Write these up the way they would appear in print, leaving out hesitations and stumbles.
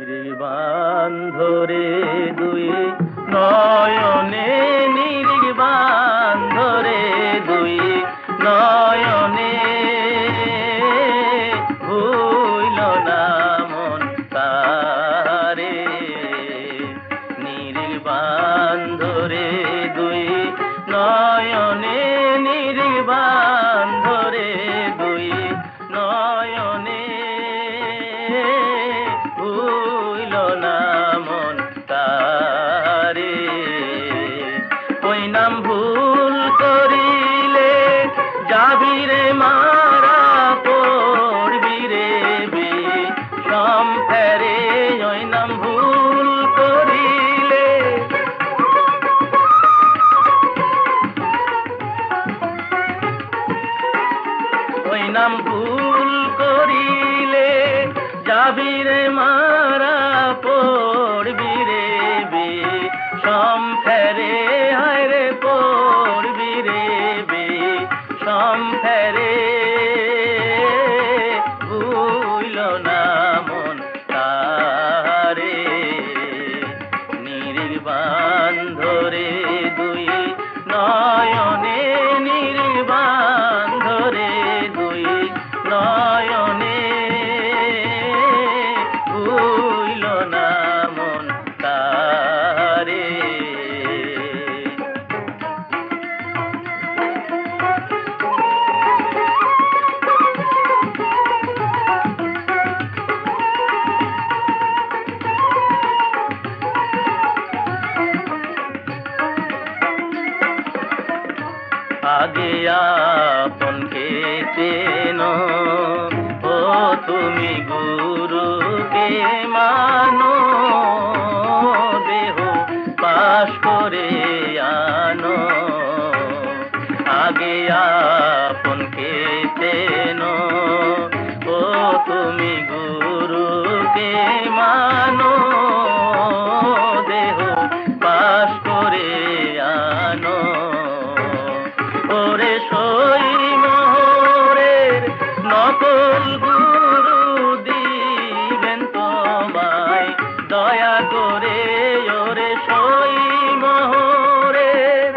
নির্বান্ধরে দুই নয়নে, নির্বান্ধরে দুই নয়নে, ভুইল না মন তারে। নির্বান্ধরে দুই নয়নে, নির্বান্ধরে দুই নয়নে, ভুইল না মন তারে। ওই নাম ভুল করিলে যাবি রে মারা, পড়বি রে বিষম ফেরে। ওই নাম ভুল করিলে, ওই নাম ভুল করিলে যাবি রে মারা, পড়বি রে বিষম ফেরে। হায় রে পড়বি রে বিষম ফেরে, ভুইল না মন তারে। নির্বান্ধরে দুই নয়নে, নির্বান্ধরে দুই নয়নে, ভুইল না মন তারে। আগে আপনকে চেনো, ও তুমি গুরুকে মানো। দেহ পাশ করে আনো, আগে আপনকে চেনো, ও তুমি গুরুকে মানো। দেহ পাশ করে আনো, ওরে সই মোহরের নকল গুরু দিবেন তোমায় দয়া করে। ওরে সই মোহরের,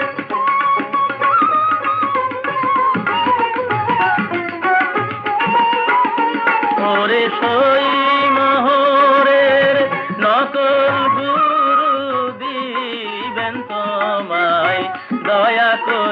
ওরে সই মোহরের নকল গুরু দিবেন তোমায় দয়া করে।